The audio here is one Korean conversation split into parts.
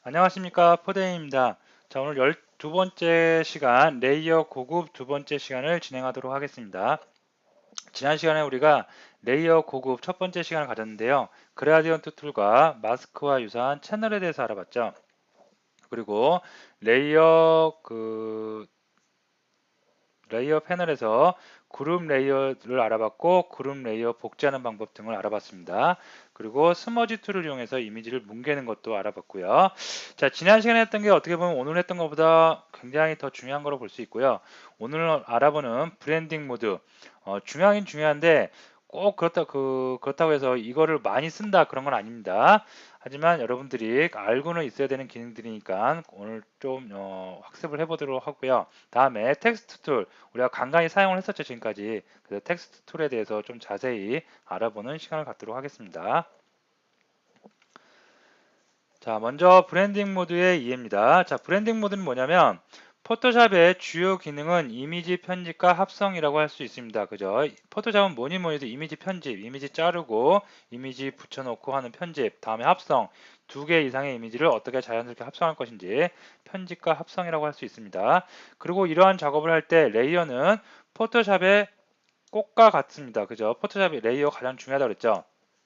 안녕하십니까, 포데이입니다. 자, 오늘 12번째 시간 레이어 고급 두 번째 시간을 진행하도록 하겠습니다. 지난 시간에 우리가 레이어 고급 첫 번째 시간을 가졌는데요. 그라디언트 툴과 마스크와 유사한 채널에 대해서 알아봤죠. 그리고 레이어 레이어 패널에서 그룹 레이어를 알아봤고 그룹 레이어 복제하는 방법 등을 알아봤습니다. 그리고 스머지 툴을 이용해서 이미지를 뭉개는 것도 알아봤고요. 자, 지난 시간에 했던 게 어떻게 보면 오늘 했던 것보다 굉장히 더 중요한 거로 볼 수 있고요. 오늘 알아보는 브랜딩 모드, 중요하긴 중요한데 꼭 그렇다고 해서 이거를 많이 쓴다 그런 건 아닙니다. 하지만 여러분들이 알고는 있어야 되는 기능들이니까 오늘 좀 학습을 해보도록 하고요. 다음에 텍스트 툴, 우리가 간간히 사용을 했었죠 지금까지. 그래서 텍스트 툴에 대해서 좀 자세히 알아보는 시간을 갖도록 하겠습니다. 자, 먼저 브랜딩 모드의 이해입니다. 자, 브랜딩 모드는 뭐냐면 포토샵의 주요 기능은 이미지 편집과 합성이라고 할 수 있습니다. 그죠? 포토샵은 뭐니 뭐니 해도 이미지 편집, 이미지 자르고 이미지 붙여놓고 하는 편집, 다음에 합성, 두 개 이상의 이미지를 어떻게 자연스럽게 합성할 것인지 편집과 합성이라고 할 수 있습니다. 그리고 이러한 작업을 할 때 레이어는 포토샵의 꼭과 같습니다. 그죠? 포토샵의 레이어 가장 중요하다고 그랬죠?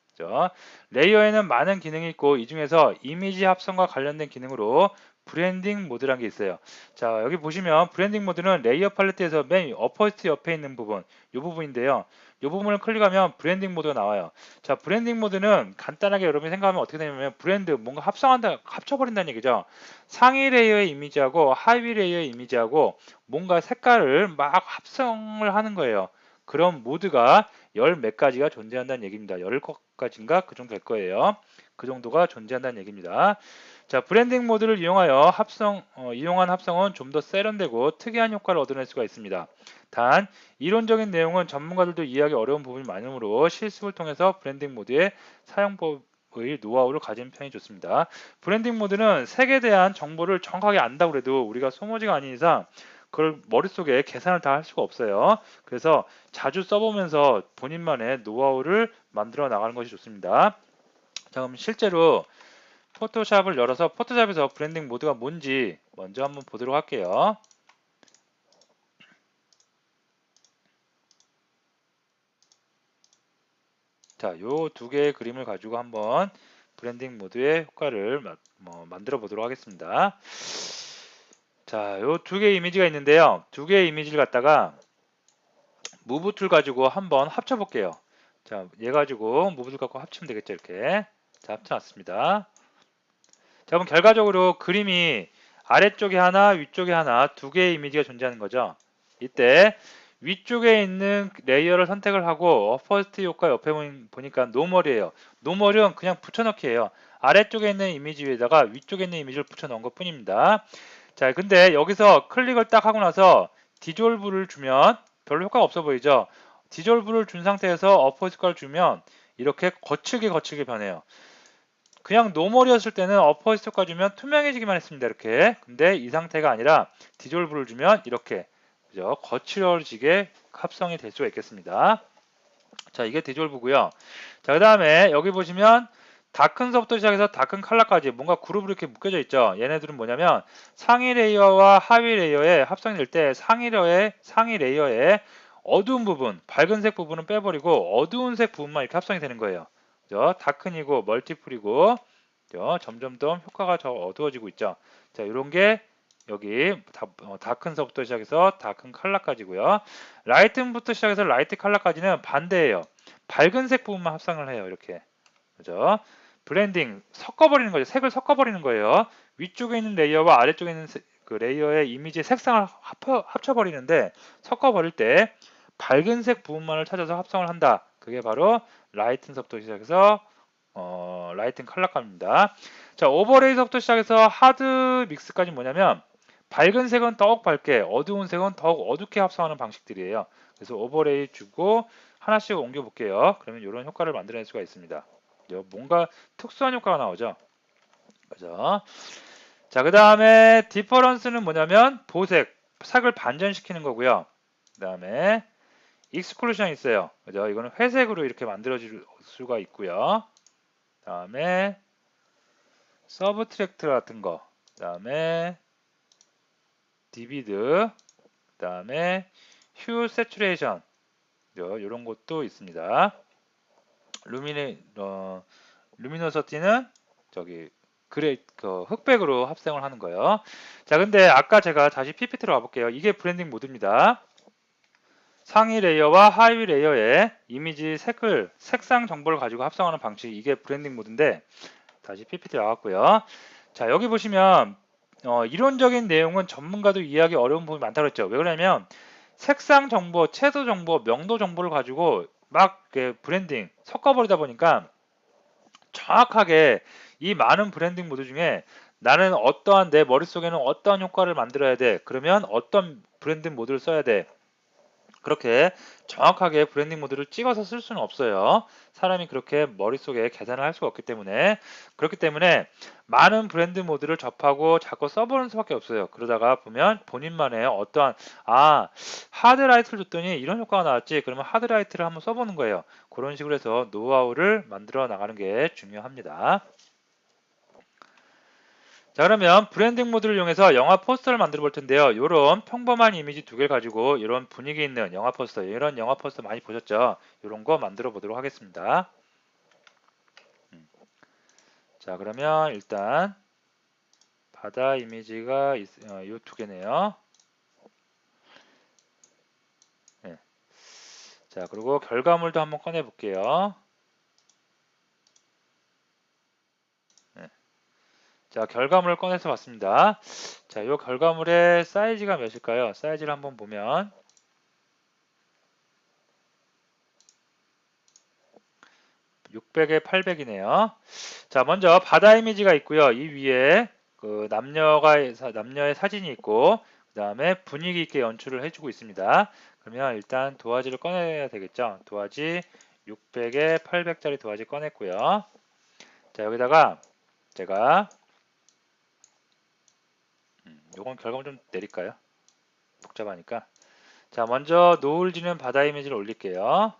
그죠? 레이어에는 많은 기능이 있고 이 중에서 이미지 합성과 관련된 기능으로 브랜딩 모드라는 게 있어요. 자, 여기 보시면 브랜딩 모드는 레이어 팔레트에서 맨 어퍼스트 옆에 있는 부분, 이 부분인데요. 이 부분을 클릭하면 브랜딩 모드가 나와요. 자, 브랜딩 모드는 간단하게 여러분이 생각하면 어떻게 되냐면 브랜드, 뭔가 합성한다, 합쳐버린다는 얘기죠. 상위 레이어의 이미지하고 하위 레이어의 이미지하고 뭔가 색깔을 막 합성을 하는 거예요. 그런 모드가 열 몇 가지가 존재한다는 얘기입니다. 열 가지인가 그 정도 될 거예요. 그 정도가 존재한다는 얘기입니다. 자, 브랜딩 모드를 이용한 합성은 좀 더 세련되고 특이한 효과를 얻어낼 수가 있습니다. 단 이론적인 내용은 전문가들도 이해하기 어려운 부분이 많으므로 실습을 통해서 브랜딩 모드의 사용법의 노하우를 가진 편이 좋습니다. 브랜딩 모드는 색에 대한 정보를 정확하게 안다고 해도 우리가 소모지가 아닌 이상 그걸 머릿속에 계산을 다 할 수가 없어요. 그래서 자주 써보면서 본인만의 노하우를 만들어 나가는 것이 좋습니다. 자, 그럼 실제로 포토샵을 열어서 포토샵에서 브랜딩 모드가 뭔지 먼저 한번 보도록 할게요. 자, 요 두 개의 그림을 가지고 한번 브랜딩 모드의 효과를 만들어 보도록 하겠습니다. 자, 요 두 개의 이미지가 있는데요. 두 개의 이미지를 갖다가 무브 툴 가지고 한번 합쳐 볼게요. 자, 얘 가지고 무브 툴 갖고 합치면 되겠죠, 이렇게. 자, 합쳐놨습니다. 자, 그럼 결과적으로 그림이 아래쪽에 하나, 위쪽에 하나 두 개의 이미지가 존재하는 거죠. 이때 위쪽에 있는 레이어를 선택을 하고 어퍼스트 효과 옆에 보니까 노멀이에요. 노멀은 그냥 붙여넣기예요. 아래쪽에 있는 이미지 위에다가 위쪽에 있는 이미지를 붙여넣은 것 뿐입니다. 자, 근데 여기서 클릭을 딱 하고 나서 디졸브를 주면 별로 효과가 없어 보이죠? 디졸브를 준 상태에서 어퍼스트 효과를 주면 이렇게 거칠게 변해요. 그냥 노멀이었을 때는 어퍼스트 효과 주면 투명해지기만 했습니다. 이렇게. 근데 이 상태가 아니라 디졸브를 주면 이렇게 그죠? 거칠어지게 합성이 될 수가 있겠습니다. 자, 이게 디졸브고요. 자, 그 다음에 여기 보시면 다큰서부터 시작해서 다큰 컬러까지 뭔가 그룹으로 이렇게 묶여져 있죠. 얘네들은 뭐냐면 상위 레이어와 하위 레이어에 합성이 될 때 상위 레이어의 어두운 부분, 밝은색 부분은 빼버리고 어두운 색 부분만 이렇게 합성이 되는 거예요. 그죠? 다큰이고 멀티플이고 그죠? 점점 더 효과가 더 어두워지고 있죠. 자, 이런 게 여기 다큰서부터 시작해서 다큰 컬러까지고요. 라이튼부터 시작해서 라이트 컬러까지는 반대예요. 밝은색 부분만 합성을 해요. 이렇게. 그죠? 블렌딩, 섞어버리는 거죠. 색을 섞어버리는 거예요. 위쪽에 있는 레이어와 아래쪽에 있는 그 레이어의 이미지의 색상을 합쳐버리는데 섞어버릴 때 밝은색 부분만을 찾아서 합성을 한다. 그게 바로 라이튼서부터 시작해서 라이튼 컬러감입니다. 자, 오버레이서부터 시작해서 하드 믹스까지 뭐냐면 밝은 색은 더욱 밝게, 어두운 색은 더욱 어둡게 합성하는 방식들이에요. 그래서 오버레이 주고 하나씩 옮겨 볼게요. 그러면 이런 효과를 만들어낼 수가 있습니다. 뭔가 특수한 효과가 나오죠. 그죠? 자, 그 다음에 디퍼런스는 뭐냐면 보색, 색을 반전시키는 거고요. 그 다음에 익스클루션 있어요. 그죠? 이거는 회색으로 이렇게 만들어질 수가 있고요. 그 다음에 서브트랙트 같은 거, 그 다음에 디비드, 그 다음에 휴 세츄레이션 이런 것도 있습니다. 루미노서티는 저기 흑백으로 합성을 하는 거예요. 자, 근데 아까 제가 다시 PPT로 와볼게요. 이게 브랜딩 모드입니다. 상위 레이어와 하위 레이어의 이미지 색상 정보를 가지고 합성하는 방식, 이게 브랜딩 모드인데 다시 PPT 나왔고요. 자, 여기 보시면 이론적인 내용은 전문가도 이해하기 어려운 부분이 많다고 그랬죠. 왜 그러냐면 색상 정보, 채도 정보, 명도 정보를 가지고 막 브랜딩 섞어버리다 보니까 정확하게 이 많은 브랜딩 모드 중에 나는 어떠한 내 머릿속에는 어떠한 효과를 만들어야 돼. 그러면 어떤 브랜딩 모드를 써야 돼. 그렇게 정확하게 브랜딩 모드를 찍어서 쓸 수는 없어요. 사람이 그렇게 머릿속에 계산을 할 수가 없기 때문에. 그렇기 때문에 많은 브랜드 모드를 접하고 자꾸 써보는 수밖에 없어요. 그러다가 보면 본인만의 어떠한 하드라이트를 줬더니 이런 효과가 나왔지. 그러면 하드라이트를 한번 써보는 거예요. 그런 식으로 해서 노하우를 만들어 나가는 게 중요합니다. 자, 그러면 브랜딩 모드를 이용해서 영화 포스터를 만들어 볼 텐데요. 이런 평범한 이미지 두 개를 가지고 이런 분위기 있는 영화 포스터, 이런 영화 포스터 많이 보셨죠? 이런 거 만들어 보도록 하겠습니다. 자, 그러면 일단 바다 이미지가 이 두 개네요. 네. 자, 그리고 결과물도 한번 꺼내 볼게요. 네. 자, 결과물을 꺼내서 봤습니다. 자, 이 결과물의 사이즈가 몇일까요? 사이즈를 한번 보면 600에 800이네요. 자, 먼저 바다 이미지가 있고요. 이 위에 남녀의 사진이 있고, 그 다음에 분위기 있게 연출을 해주고 있습니다. 그러면 일단 도화지를 꺼내야 되겠죠. 도화지 600에 800짜리 도화지 꺼냈고요. 자, 여기다가 제가 요건 결과물 좀 내릴까요? 복잡하니까. 자, 먼저 노을 지는 바다 이미지를 올릴게요.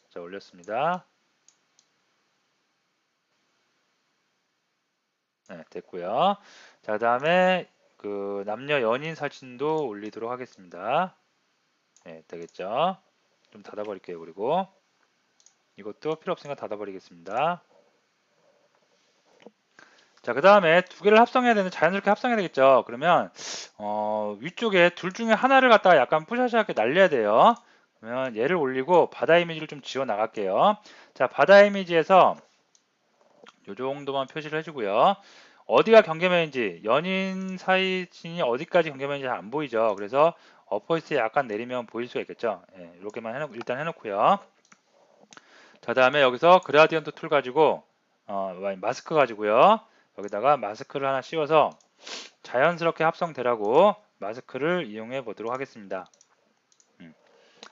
자, 올렸습니다. 네, 됐고요. 자, 그다음에 남녀 연인 사진도 올리도록 하겠습니다. 네, 되겠죠? 좀 닫아버릴게요. 그리고 이것도 필요 없으니까 닫아버리겠습니다. 자, 그 다음에 두 개를 합성해야 되는데 자연스럽게 합성해야 되겠죠? 그러면 위쪽에 둘 중에 하나를 갖다가 약간 뿌샤시하게 날려야 돼요. 그러면 얘를 올리고 바다 이미지를 좀 지워 나갈게요. 자, 바다 이미지에서 요 정도만 표시를 해주고요. 어디가 경계면인지, 연인 사이진이 어디까지 경계면인지 잘 안 보이죠. 그래서 어퍼이스에 약간 내리면 보일 수가 있겠죠. 예, 이렇게만 일단 해놓고요. 자, 다음에 여기서 그라디언트 툴 가지고 마스크 가지고요. 여기다가 마스크를 하나 씌워서 자연스럽게 합성되라고 마스크를 이용해 보도록 하겠습니다.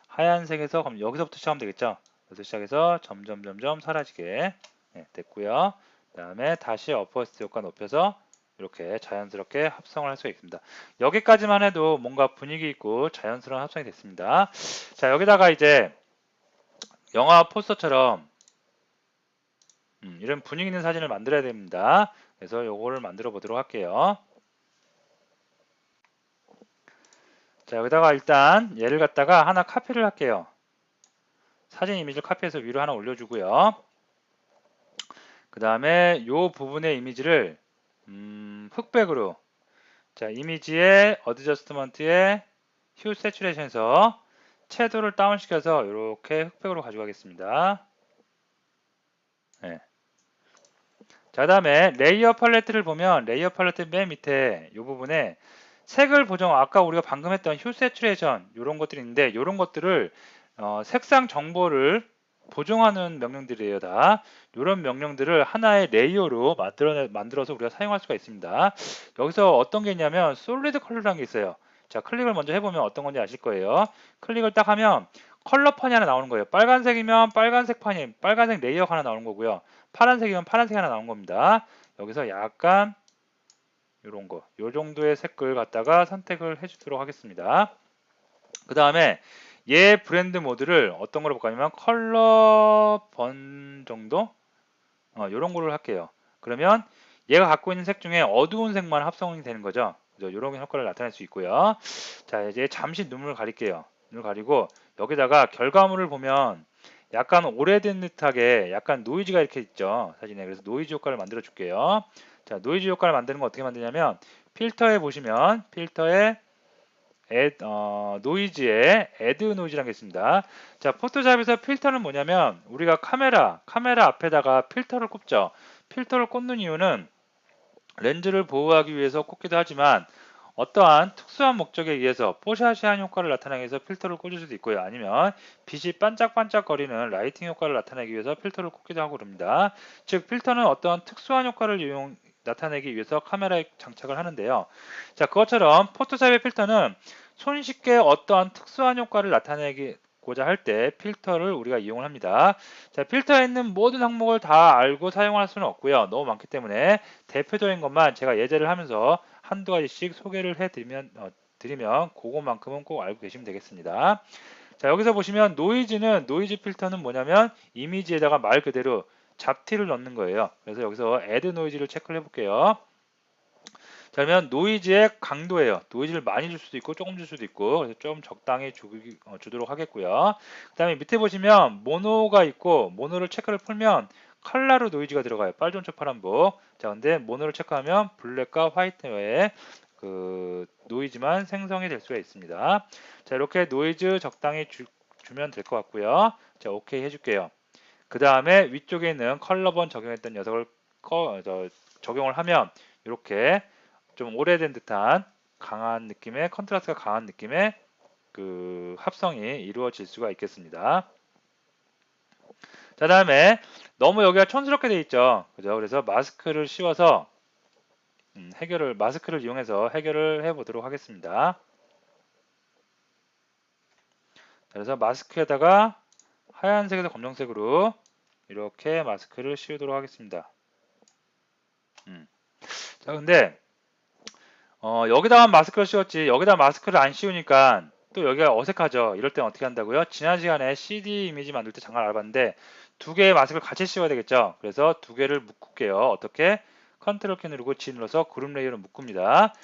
하얀색에서 그럼 여기서부터 시작하면 되겠죠. 여기서 시작해서 점점 사라지게 됐고요. 그 다음에 다시 어퍼스트 효과 높여서 이렇게 자연스럽게 합성을 할 수가 있습니다. 여기까지만 해도 뭔가 분위기 있고 자연스러운 합성이 됐습니다. 자, 여기다가 이제 영화 포스터처럼 이런 분위기 있는 사진을 만들어야 됩니다. 그래서 요거를 만들어 보도록 할게요. 자, 여기다가 일단 얘를 갖다가 하나 카피를 할게요. 사진 이미지를 카피해서 위로 하나 올려주고요. 그 다음에 요 부분의 이미지를 흑백으로, 자, 이미지의 어드저스트먼트의 휴 세츄레이션에서 채도를 다운시켜서 이렇게 흑백으로 가져가겠습니다. 네. 자, 그다음에 레이어 팔레트를 보면 레이어 팔레트 맨 밑에 이 부분에 색을 보정, 아까 우리가 방금 했던 휴 세츄레이션 이런 것들이 있는데 이런 것들을 색상 정보를 보정하는 명령들이에요. 다 이런 명령들을 하나의 레이어로 만들어서 우리가 사용할 수가 있습니다. 여기서 어떤 게 있냐면 솔리드 컬러라는 게 있어요. 자, 클릭을 먼저 해보면 어떤 건지 아실 거예요. 클릭을 딱 하면 컬러 판이 하나 나오는 거예요. 빨간색이면 빨간색 판이, 빨간색 레이어가 하나 나오는 거고요. 파란색이면 파란색이 하나 나온 겁니다. 여기서 약간 이런 거, 요 정도의 색을 갖다가 선택을 해주도록 하겠습니다. 그 다음에 얘 브랜드 모드를 어떤 걸로 볼까 하면 컬러 번 정도? 이런 거를 할게요. 그러면 얘가 갖고 있는 색 중에 어두운 색만 합성이 되는 거죠. 이런 효과를 나타낼 수 있고요. 자, 이제 잠시 눈을 가릴게요. 눈을 가리고 여기다가 결과물을 보면 약간 오래된 듯하게 약간 노이즈가 이렇게 있죠. 사진에. 그래서 노이즈 효과를 만들어 줄게요. 자, 노이즈 효과를 만드는 거 어떻게 만드냐면 필터에 보시면 필터에 노이즈에 애드 노이즈라는 게 있습니다. 자, 포토샵에서 필터는 뭐냐면 우리가 카메라 앞에다가 필터를 꼽죠. 필터를 꽂는 이유는 렌즈를 보호하기 위해서 꽂기도 하지만 어떠한 특수한 목적에 의해서 포샤시한 효과를 나타내기 위해서 필터를 꽂을 수도 있고요. 아니면 빛이 반짝반짝거리는 라이팅 효과를 나타내기 위해서 필터를 꽂기도 하고 그럽니다. 즉 필터는 어떠한 특수한 효과를 나타내기 위해서 카메라에 장착을 하는데요. 자, 그것처럼 포토샵의 필터는 손쉽게 어떠한 특수한 효과를 나타내고자 할 때 필터를 우리가 이용을 합니다. 자, 필터에 있는 모든 항목을 다 알고 사용할 수는 없고요. 너무 많기 때문에 대표적인 것만 제가 예제를 하면서 한두 가지씩 소개를 드리면 그것만큼은 꼭 알고 계시면 되겠습니다. 자, 여기서 보시면 노이즈 필터는 뭐냐면 이미지에다가 말 그대로 잡티를 넣는 거예요. 그래서 여기서 add noise를 체크를 해볼게요. 자, 그러면 노이즈의 강도예요. 노이즈를 많이 줄 수도 있고 조금 줄 수도 있고 그래서 좀 적당히 주도록 하겠고요. 그 다음에 밑에 보시면 모노가 있고 모노를 체크를 풀면 컬러로 노이즈가 들어가요. 빨간색 파란색. 자, 근데 모노를 체크하면 블랙과 화이트 외에 그 노이즈만 생성이 될 수가 있습니다. 자, 이렇게 노이즈 적당히 주면 될 것 같고요. 자, 오케이 해줄게요. 그 다음에 위쪽에 있는 컬러번 적용했던 녀석을 적용을 하면 이렇게 좀 오래된 듯한 강한 느낌의 컨트라스트가 강한 느낌의 그 합성이 이루어질 수가 있겠습니다. 자, 다음에 너무 여기가 촌스럽게 돼 있죠. 그죠? 그래서 마스크를 씌워서 마스크를 이용해서 해결을 해 보도록 하겠습니다. 자, 그래서 마스크에다가 하얀색에서 검정색으로 이렇게 마스크를 씌우도록 하겠습니다. 자, 근데 여기다만 마스크를 씌웠지 여기다 마스크를 안 씌우니까 또 여기가 어색하죠. 이럴 땐 어떻게 한다고요? 지난 시간에 CD 이미지 만들 때 잠깐 알아봤는데 두 개의 마스크를 같이 씌워야 되겠죠. 그래서 두 개를 묶을게요. 어떻게? 컨트롤 키 누르고 G 눌러서 그룹 레이어로 묶습니다.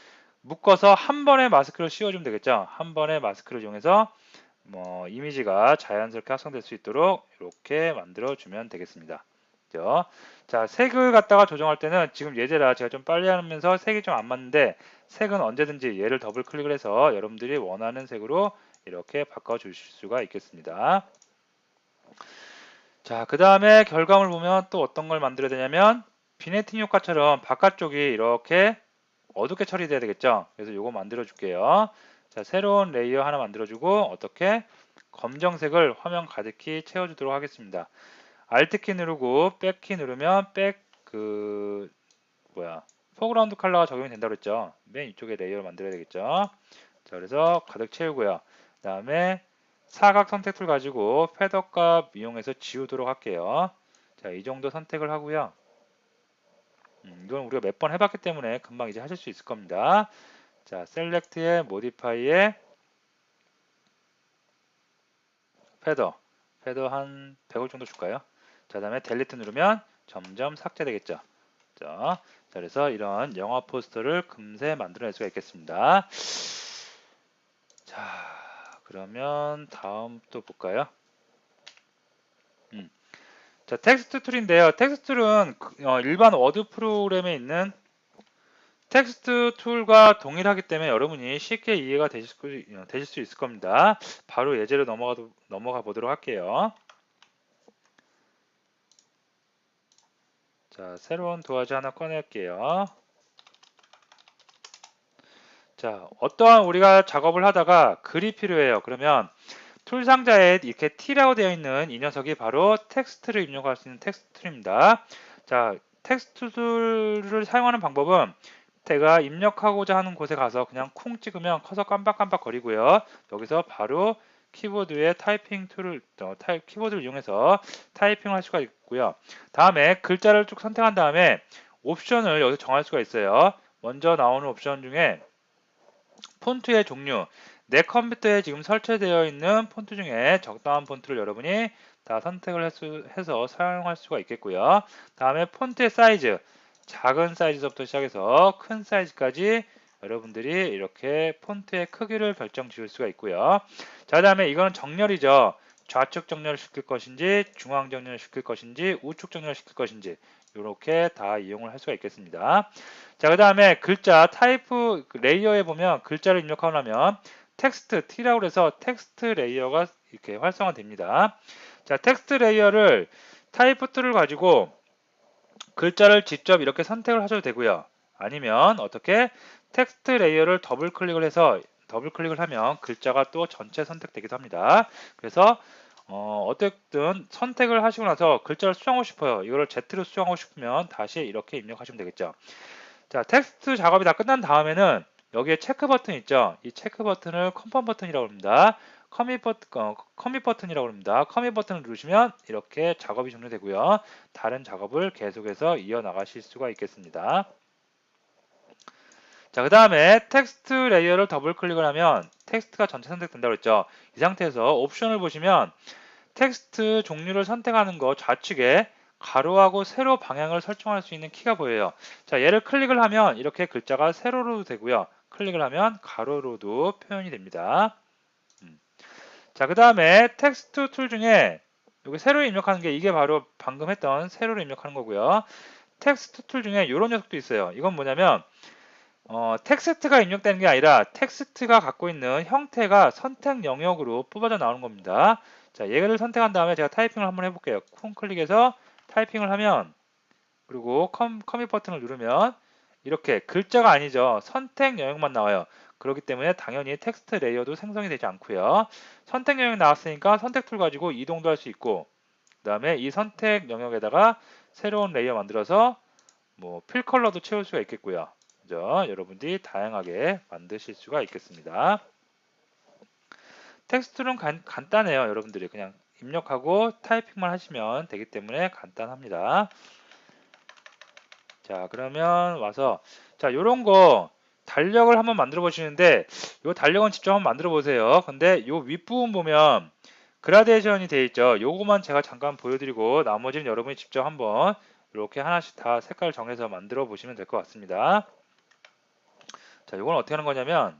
묶어서 한 번에 마스크를 씌워주면 되겠죠. 한 번에 마스크를 이용해서 이미지가 자연스럽게 합성될 수 있도록 이렇게 만들어주면 되겠습니다. 그죠? 자, 색을 갖다가 조정할 때는 지금 예제라 제가 좀 빨리 하면서 색이 좀 안 맞는데 색은 언제든지 얘를 더블 클릭을 해서 여러분들이 원하는 색으로 이렇게 바꿔 주실 수가 있겠습니다. 자, 그 다음에 결과물 보면 또 어떤 걸 만들어야 되냐면 비네팅 효과처럼 바깥쪽이 이렇게 어둡게 처리돼야 되겠죠. 그래서 이거 만들어 줄게요. 자, 새로운 레이어 하나 만들어 주고 어떻게 검정색을 화면 가득히 채워주도록 하겠습니다. Alt키 누르고 백키 누르면 포그라운드 컬러가 적용이 된다고 그랬죠. 맨 이쪽에 레이어를 만들어야 되겠죠. 자, 그래서 가득 채우고요. 그 다음에 사각 선택 툴 가지고 패더 값 이용해서 지우도록 할게요. 자, 이 정도 선택을 하고요. 이건 우리가 몇 번 해봤기 때문에 금방 이제 하실 수 있을 겁니다. 자, 셀렉트에 모디파이에 패더 한 100올 정도 줄까요? 자, 다음에 델리트 누르면 점점 삭제되겠죠. 자, 그래서 이런 영화 포스터를 금세 만들어낼 수가 있겠습니다. 자, 그러면 다음 또 볼까요? 자, 텍스트 툴인데요. 텍스트 툴은 일반 워드 프로그램에 있는 텍스트 툴과 동일하기 때문에 여러분이 쉽게 이해가 되실 수 있을 겁니다. 바로 예제로 넘어가 보도록 할게요. 자, 새로운 도화지 하나 꺼낼게요. 자, 어떠한 우리가 작업을 하다가 글이 필요해요. 그러면 툴 상자에 이렇게 T라고 되어 있는 이 녀석이 바로 텍스트를 입력할 수 있는 텍스트 툴입니다. 자, 텍스트 툴을 사용하는 방법은 제가 입력하고자 하는 곳에 가서 그냥 쿵 찍으면 커서 깜빡깜빡 거리고요. 여기서 바로 키보드의 키보드를 이용해서 타이핑을 할 수가 있고요. 다음에 글자를 쭉 선택한 다음에 옵션을 여기서 정할 수가 있어요. 먼저 나오는 옵션 중에 폰트의 종류, 내 컴퓨터에 지금 설치되어 있는 폰트 중에 적당한 폰트를 여러분이 다 선택을 해서 사용할 수가 있겠고요. 다음에 폰트의 사이즈, 작은 사이즈부터 시작해서 큰 사이즈까지 여러분들이 이렇게 폰트의 크기를 결정 지을 수가 있고요. 자, 그다음에 이거는 정렬이죠. 좌측 정렬을 시킬 것인지, 중앙 정렬을 시킬 것인지, 우측 정렬을 시킬 것인지 이렇게 다 이용을 할 수가 있겠습니다. 자, 그다음에 글자 타입 레이어에 보면 글자를 입력하고 나면 텍스트 T라고 해서 텍스트 레이어가 이렇게 활성화됩니다. 자, 텍스트 레이어를 타입 툴을 가지고 글자를 직접 이렇게 선택을 하셔도 되고요. 아니면 어떻게 텍스트 레이어를 더블 클릭을 해서 더블 클릭을 하면 글자가 또 전체 선택되기도 합니다. 그래서 어쨌든 선택을 하시고 나서 글자를 수정하고 싶어요. 이거를 Z로 수정하고 싶으면 다시 이렇게 입력하시면 되겠죠. 자, 텍스트 작업이 다 끝난 다음에는 여기에 체크 버튼 있죠. 이 체크 버튼을 컨펌 버튼이라고 합니다. 커밋 버튼이라고 합니다. 커밋 버튼을 누르시면 이렇게 작업이 종료되고요. 다른 작업을 계속해서 이어나가실 수가 있겠습니다. 자, 그 다음에 텍스트 레이어를 더블 클릭을 하면 텍스트가 전체 선택된다고 했죠. 이 상태에서 옵션을 보시면 텍스트 종류를 선택하는 거 좌측에 가로하고 세로 방향을 설정할 수 있는 키가 보여요. 자, 얘를 클릭을 하면 이렇게 글자가 세로로도 되고요. 클릭을 하면 가로로도 표현이 됩니다. 자, 그 다음에 텍스트 툴 중에 여기 세로로 입력하는 게 이게 바로 방금 했던 세로로 입력하는 거고요. 텍스트 툴 중에 이런 녀석도 있어요. 이건 뭐냐면 텍스트가 입력되는 게 아니라 텍스트가 갖고 있는 형태가 선택 영역으로 뽑아져 나오는 겁니다. 자, 얘를 선택한 다음에 제가 타이핑을 한번 해볼게요. 쿵 클릭해서 타이핑을 하면 그리고 커밋 버튼을 누르면 이렇게 글자가 아니죠. 선택 영역만 나와요. 그렇기 때문에 당연히 텍스트 레이어도 생성이 되지 않고요. 선택 영역이 나왔으니까 선택 툴 가지고 이동도 할 수 있고 그 다음에 이 선택 영역에다가 새로운 레이어 만들어서 뭐 필 컬러도 채울 수가 있겠고요. 그죠? 여러분들이 다양하게 만드실 수가 있겠습니다. 텍스트는 간단해요. 여러분들이 그냥 입력하고 타이핑만 하시면 되기 때문에 간단합니다. 자, 그러면 와서 자, 요런 거 달력을 한번 만들어 보시는데 요 달력은 직접 한번 만들어 보세요. 근데 요 윗부분 보면 그라데이션이 되어 있죠. 요거만 제가 잠깐 보여드리고 나머지는 여러분이 직접 한번 이렇게 하나씩 다 색깔 정해서 만들어 보시면 될 것 같습니다. 자, 이건 어떻게 하는 거냐면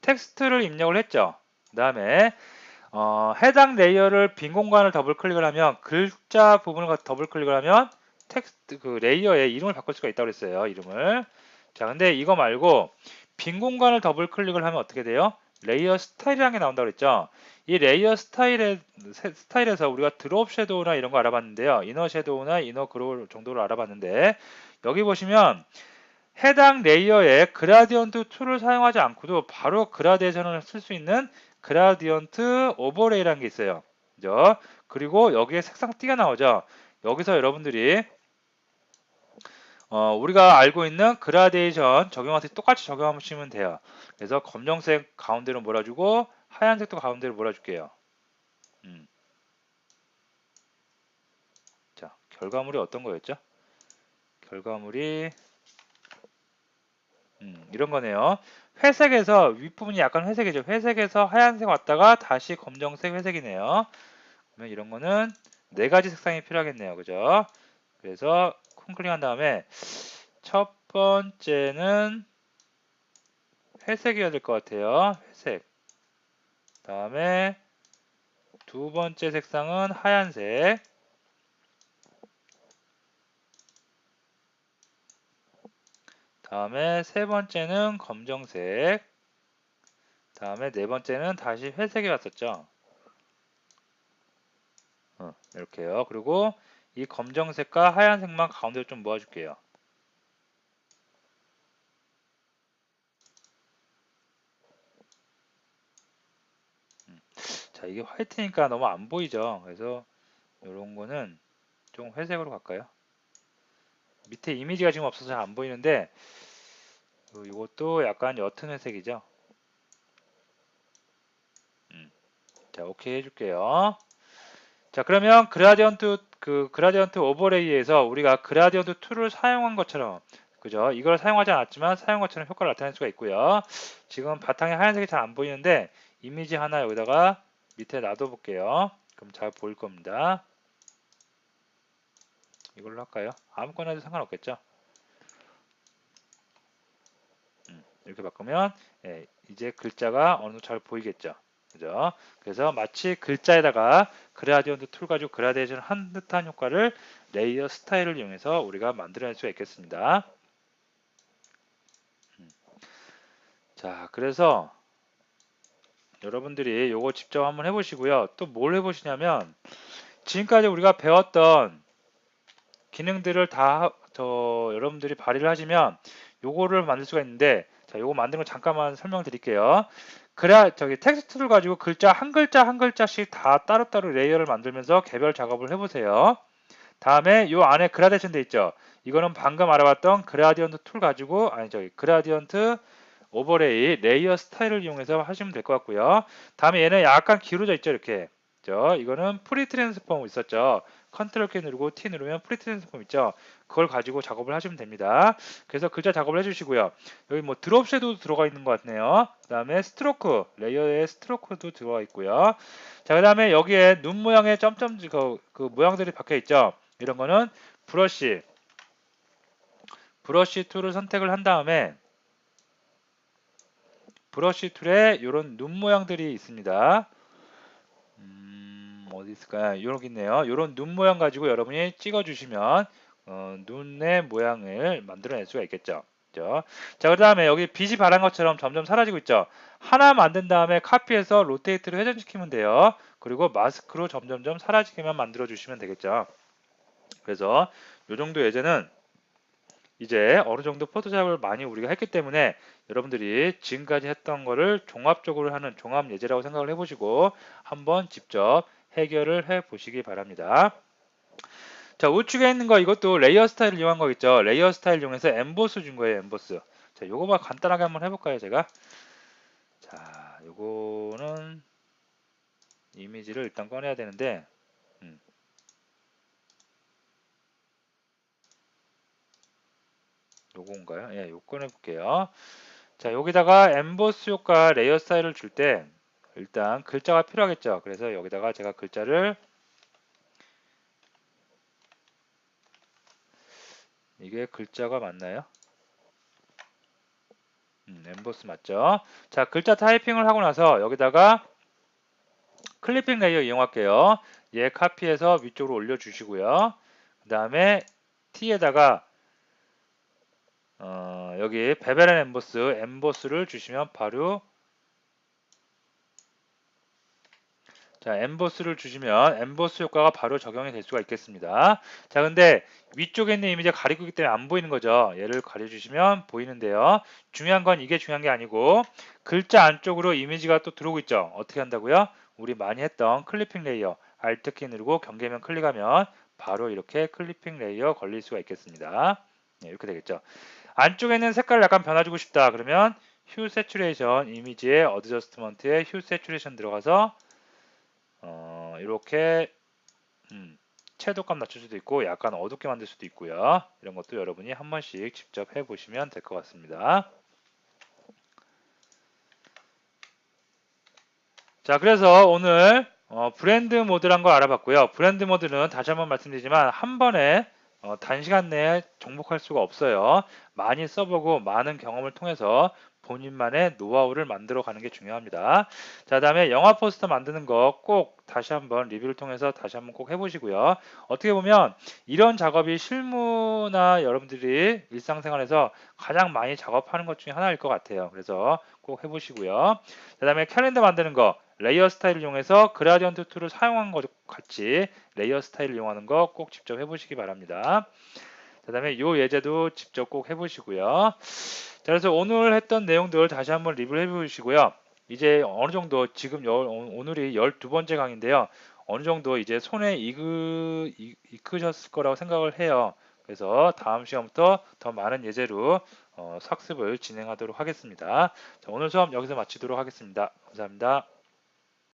텍스트를 입력을 했죠. 그 다음에 해당 레이어를 빈 공간을 더블 클릭을 하면 글자 부분을 더블 클릭을 하면 텍스트 그 레이어의 이름을 바꿀 수가 있다고 그랬어요. 이름을. 자, 근데 이거 말고 빈 공간을 더블 클릭을 하면 어떻게 돼요? 레이어 스타일이라는 게 나온다고 그랬죠. 이 레이어 스타일에서 우리가 드롭 섀도우나 이런 거 알아봤는데요. 이너 섀도우나 이너 그로우 정도로 알아봤는데 여기 보시면 해당 레이어에 그라디언트 툴을 사용하지 않고도 바로 그라데이션을 쓸 수 있는 그라디언트 오버레이라는 게 있어요. 그죠? 그리고 여기에 색상 띠가 나오죠. 여기서 여러분들이 우리가 알고 있는 그라데이션 적용할 때 똑같이 적용하시면 돼요. 그래서 검정색 가운데로 몰아주고 하얀색도 가운데로 몰아줄게요. 자, 결과물이 어떤 거였죠? 결과물이 이런 거네요. 회색에서 윗부분이 약간 회색이죠. 회색에서 하얀색 왔다가 다시 검정색 회색이네요. 그러면 이런 거는 네 가지 색상이 필요하겠네요. 그죠? 그래서 콩클릭한 다음에 첫 번째는 회색이어야 될 것 같아요. 회색. 다음에 두 번째 색상은 하얀색. 다음에 세 번째는 검정색. 다음에 네 번째는 다시 회색이 왔었죠. 이렇게요. 그리고 이 검정색과 하얀색만 가운데로 좀 모아줄게요. 자, 이게 화이트니까 너무 안 보이죠. 그래서 이런 거는 좀 회색으로 갈까요? 밑에 이미지가 지금 없어서 잘 안 보이는데 이것도 약간 옅은 회색이죠. 자, 오케이 해줄게요. 자, 그러면 그라디언트 오버레이에서 우리가 그라디언트 툴을 사용한 것처럼 그죠? 이걸 사용하지 않았지만 사용한 것처럼 효과를 나타낼 수가 있고요. 지금 바탕에 하얀색이 잘 안 보이는데 이미지 하나 여기다가 밑에 놔둬 볼게요. 그럼 잘 보일 겁니다. 이걸로 할까요? 아무거나 해도 상관없겠죠? 이렇게 바꾸면 예, 이제 글자가 어느 정도 잘 보이겠죠? 그죠? 그래서 마치 글자에다가 그라디언트 툴 가지고 그라데이션 한 듯한 효과를 레이어 스타일을 이용해서 우리가 만들어낼 수가 있겠습니다. 자, 그래서 여러분들이 요거 직접 한번 해보시고요. 또 뭘 해보시냐면 지금까지 우리가 배웠던 기능들을 다 여러분들이 발휘를 하시면 요거를 만들 수가 있는데, 자, 요거 만드는 거 잠깐만 설명드릴게요. 그래 저기 텍스트를 가지고 글자 한 글자씩 다 따로따로 레이어를 만들면서 개별 작업을 해보세요. 다음에 요 안에 그라데이션 돼 있죠. 이거는 방금 알아봤던 그라디언트 툴 가지고, 아니 저기 그라디언트 오버레이 레이어 스타일을 이용해서 하시면 될 것 같고요. 다음에 얘는 약간 기울어져 있죠, 이렇게. 이거는 프리 트랜스폼 있었죠. 컨트롤 키 누르고 T 누르면 프리 트랜스폼 있죠. 그걸 가지고 작업을 하시면 됩니다. 그래서 글자 작업을 해주시고요. 여기 뭐 드롭 섀도우도 들어가 있는 것 같네요. 그다음에 스트로크, 레이어에 스트로크도 들어가 있고요. 자, 그다음에 여기에 눈 모양의 점점 그 모양들이 박혀 있죠. 이런 거는 브러쉬 툴을 선택을 한 다음에 브러쉬 툴에 이런 눈 모양들이 있습니다. 어디 있을까요? 이렇게 있네요. 이런 눈 모양 가지고 여러분이 찍어주시면 눈의 모양을 만들어낼 수가 있겠죠. 그죠? 자, 그 다음에 여기 빛이 바란 것처럼 점점 사라지고 있죠. 하나 만든 다음에 카피해서 로테이트를 회전시키면 돼요. 그리고 마스크로 점점점 사라지게만 만들어 주시면 되겠죠. 그래서 이 정도 예제는 이제 어느 정도 포토샵을 많이 우리가 했기 때문에 여러분들이 지금까지 했던 거를 종합적으로 하는 종합 예제라고 생각을 해보시고 한번 직접 해결을 해 보시기 바랍니다. 자, 우측에 있는 거 이것도 레이어 스타일을 이용한 거겠죠. 레이어 스타일 이용해서 엠보스 준 거예요, 엠보스. 자, 요거만 간단하게 한번 해볼까요, 제가? 자, 요거는 이미지를 일단 꺼내야 되는데, 음, 요건가요? 예, 요 꺼내볼게요. 자, 여기다가 엠보스 효과 레이어 스타일을 줄 때 일단 글자가 필요하겠죠. 그래서 여기다가 제가 글자를, 이게 글자가 맞나요? 엠보스 맞죠? 자, 글자 타이핑을 하고 나서 여기다가 클리핑 레이어 이용할게요. 얘 카피해서 위쪽으로 올려주시고요. 그 다음에 T에다가 여기 베벨 엠보스를 주시면 바로, 자, 엠보스를 주시면 엠보스 효과가 바로 적용이 될 수가 있겠습니다. 자, 근데 위쪽에 있는 이미지가 가리고 있기 때문에 안 보이는 거죠. 얘를 가려주시면 보이는데요. 중요한 건 이게 중요한 게 아니고 글자 안쪽으로 이미지가 또 들어오고 있죠. 어떻게 한다고요? 우리 많이 했던 클리핑 레이어 Alt키 누르고 경계면 클릭하면 바로 이렇게 클리핑 레이어 걸릴 수가 있겠습니다. 네, 이렇게 되겠죠. 안쪽에 있는 색깔을 약간 변화주고 싶다. 그러면 휴 세츄레이션 이미지의 어드저스트먼트에 휴 세츄레이션 들어가서 이렇게 채도감 낮출 수도 있고 약간 어둡게 만들 수도 있고요. 이런 것도 여러분이 한 번씩 직접 해보시면 될 것 같습니다. 자, 그래서 오늘 브랜드 모드란 걸 알아봤고요. 브랜드 모드는 다시 한번 말씀드리지만 한 번에 단시간 내에 정복할 수가 없어요. 많이 써보고 많은 경험을 통해서 본인만의 노하우를 만들어 가는 게 중요합니다. 자, 다음에 영화 포스터 만드는 거 꼭 다시 한번 리뷰를 통해서 다시 한번 꼭 해보시고요. 어떻게 보면 이런 작업이 실무나 여러분들이 일상생활에서 가장 많이 작업하는 것 중에 하나일 것 같아요. 그래서 꼭 해보시고요. 그 다음에 캘린더 만드는 거 레이어 스타일을 이용해서 그라디언트 툴을 사용한 것 같이 레이어 스타일을 이용하는 거 꼭 직접 해보시기 바랍니다. 그 다음에 이 예제도 직접 꼭 해보시고요. 자, 그래서 오늘 했던 내용들 다시 한번 리뷰를 해보시고요. 이제 어느 정도 지금 오늘이 12번째 강의인데요. 어느 정도 이제 손에 익으셨을 거라고 생각을 해요. 그래서 다음 시간부터 더 많은 예제로 학습을 진행하도록 하겠습니다. 자, 오늘 수업 여기서 마치도록 하겠습니다. 감사합니다.